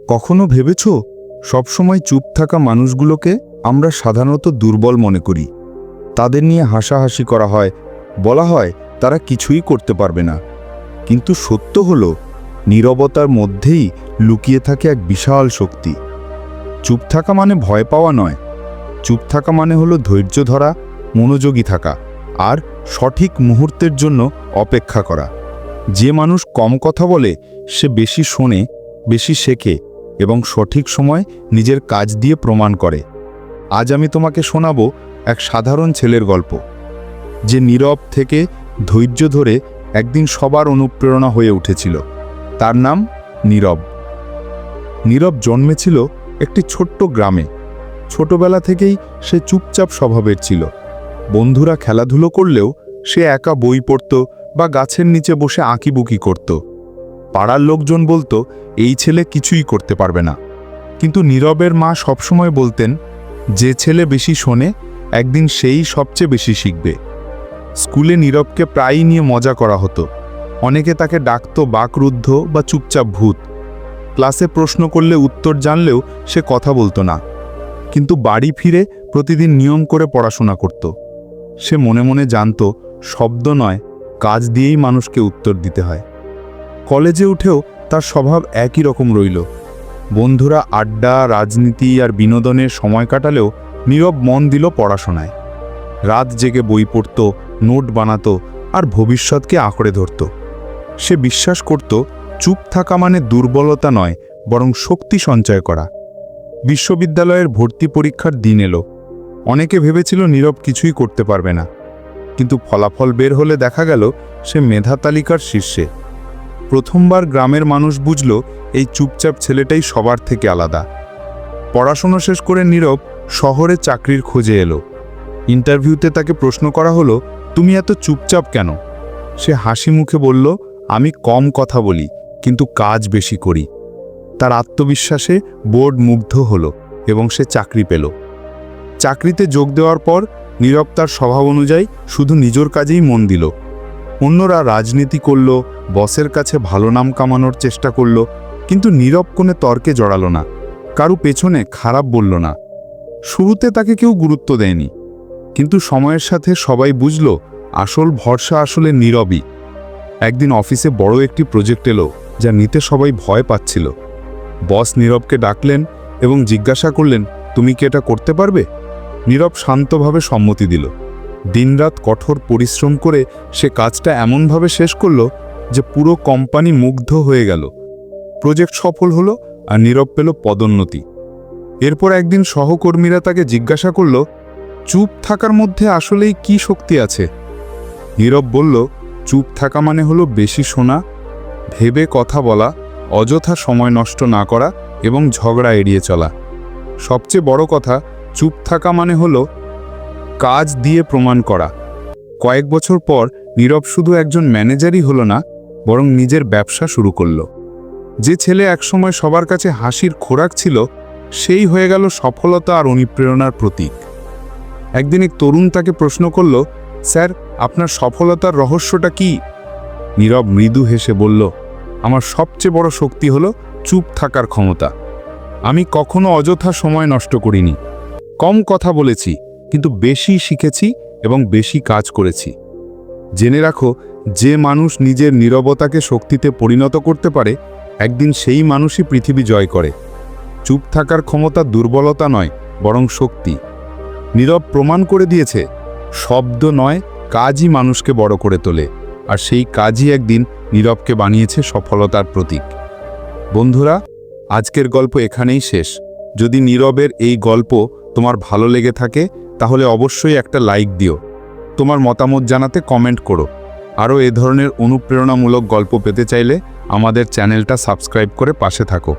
কখনো ভেবেছ সবসময় চুপ থাকা মানুষগুলোকে আমরা সাধারণত দুর্বল মনে করি। তাদের নিয়ে হাসাহাসি করা হয়, বলা হয় তারা কিছুই করতে পারবে না। কিন্তু সত্য হলো নীরবতার মধ্যেই লুকিয়ে থাকে এক বিশাল শক্তি। চুপ থাকা মানে ভয় পাওয়া নয়, চুপ থাকা মানে হলো ধৈর্য ধরা, মনোযোগী থাকা আর সঠিক মুহূর্তের জন্য অপেক্ষা করা। যে মানুষ কম কথা বলে সে বেশি শোনে, বেশি শেখে এবং সঠিক সময় নিজের কাজ দিয়ে প্রমাণ করে। আজ আমি তোমাকে শোনাবো এক সাধারণ ছেলের গল্প, যে নীরব থেকে ধৈর্য ধরে একদিন সবার অনুপ্রেরণা হয়ে উঠেছিল। তার নাম নীরব। নীরব জন্মেছিল একটি ছোট্ট গ্রামে। ছোটবেলা থেকেই সে চুপচাপ স্বভাবের ছিল। বন্ধুরা খেলাধুলো করলেও সে একা বই পড়ত বা গাছের নিচে বসে আঁকিবুকি করত। পাড়ার লোকজন বলতো এই ছেলে কিছুই করতে পারবে না, কিন্তু নীরবের মা সবসময় বলতেন, যে ছেলে বেশি শোনে একদিন সেই সবচেয়ে বেশি শিখবে। স্কুলে নীরবকে প্রায়ই নিয়ে মজা করা হতো। অনেকে তাকে ডাকত বাকরুদ্ধ বা চুপচাপ ভূত। ক্লাসে প্রশ্ন করলে উত্তর জানলেও সে কথা বলতো না, কিন্তু বাড়ি ফিরে প্রতিদিন নিয়ম করে পড়াশোনা করত। সে মনে মনে জানত শব্দ নয়, কাজ দিয়েই মানুষকে উত্তর দিতে হয়। কলেজে উঠেও তার স্বভাব একই রকম রইল। বন্ধুরা আড্ডা, রাজনীতি আর বিনোদনের সময় কাটালেও নীরব মন দিল পড়াশোনায়। রাত জেগে বই পড়ত, নোট বানাতো আর ভবিষ্যৎকে আঁকড়ে ধরত। সে বিশ্বাস করত চুপ থাকা মানে দুর্বলতা নয়, বরং শক্তি সঞ্চয় করা। বিশ্ববিদ্যালয়ের ভর্তি পরীক্ষার দিন এলো। অনেকে ভেবেছিল নীরব কিছুই করতে পারবে না, কিন্তু ফলাফল বের হলে দেখা গেল সে মেধা তালিকার শীর্ষে। প্রথমবার গ্রামের মানুষ বুঝল এই চুপচাপ ছেলেটাই সবার থেকে আলাদা। পড়াশোনা শেষ করে নীরব শহরে চাকরির খোঁজে এলো। ইন্টারভিউতে তাকে প্রশ্ন করা হলো, তুমি এত চুপচাপ কেন? সে হাসি মুখে বলল, আমি কম কথা বলি কিন্তু কাজ বেশি করি। তার আত্মবিশ্বাসে বোর্ড মুগ্ধ হলো এবং সে চাকরি পেল। চাকরিতে যোগ দেওয়ার পর নীরব তার স্বভাব অনুযায়ী শুধু নিজের কাজেই মন দিল। অন্যরা রাজনীতি করল, বসের কাছে ভালো নাম কামানোর চেষ্টা করল, কিন্তু নীরব কোনো তর্কে জড়ালো না, কারো পেছনে খারাপ বলল না। শুরুতে তাকে কেউ গুরুত্ব দেয়নি, কিন্তু সময়ের সাথে সবাই বুঝল আসল ভরসা আসলে নীরবই। একদিন অফিসে বড় একটি প্রজেক্ট এলো, যা নিতে সবাই ভয় পাচ্ছিল। বস নীরবকে ডাকলেন এবং জিজ্ঞাসা করলেন, তুমি কি এটা করতে পারবে? নীরব শান্তভাবে সম্মতি দিল। দিনরাত কঠোর পরিশ্রম করে সে কাজটা এমনভাবে শেষ করল যে পুরো কোম্পানি মুগ্ধ হয়ে গেল। প্রজেক্ট সফল হলো আর নীরব পেল পদোন্নতি। এরপর একদিন সহকর্মীরা তাকে জিজ্ঞাসা করল, চুপ থাকার মধ্যে আসলেই কি শক্তি আছে? নীরব বলল, চুপ থাকা মানে হলো বেশি শোনা, ভেবে কথা বলা, অযথা সময় নষ্ট না করা এবং ঝগড়া এড়িয়ে চলা। সবচেয়ে বড় কথা, চুপ থাকা মানে হলো কাজ দিয়ে প্রমাণ করা। কয়েক বছর পর নীরব শুধু একজন ম্যানেজারই হলো না, বরং নিজের ব্যবসা শুরু করল। যে ছেলে একসময় সবার কাছে হাসির খোরাক ছিল, সেই হয়ে গেল সফলতা আর অনুপ্রেরণার প্রতীক। একদিন এক তরুণ তাকে প্রশ্ন করল, স্যার, আপনার সফলতার রহস্যটা কি? নীরব মৃদু হেসে বলল, আমার সবচেয়ে বড় শক্তি হলো চুপ থাকার ক্ষমতা। আমি কখনো অযথা সময় নষ্ট করিনি। কম কথা বলেছি, কিন্তু বেশি শিখেছি এবং বেশি কাজ করেছি। জেনে রাখো, যে মানুষ নিজের নীরবতাকে শক্তিতে পরিণত করতে পারে, একদিন সেই মানুষই পৃথিবী জয় করে। চুপ থাকার ক্ষমতা দুর্বলতা নয়, বরং শক্তি। নীরব প্রমাণ করে দিয়েছে, শব্দ নয়, কাজই মানুষকে বড় করে তোলে, আর সেই কাজই একদিন নীরবকে বানিয়েছে সফলতার প্রতীক। বন্ধুরা, আজকের গল্প এখানেই শেষ। যদি নীরবের এই গল্প তোমার ভালো লেগে থাকে, তাহলে অবশ্যই একটা লাইক দিও। তোমার মতামত জানাতে কমেন্ট করো। আরও এ ধরনের অনুপ্রেরণামূলক গল্প পেতে চাইলে আমাদের চ্যানেলটা সাবস্ক্রাইব করে পাশে থাকো।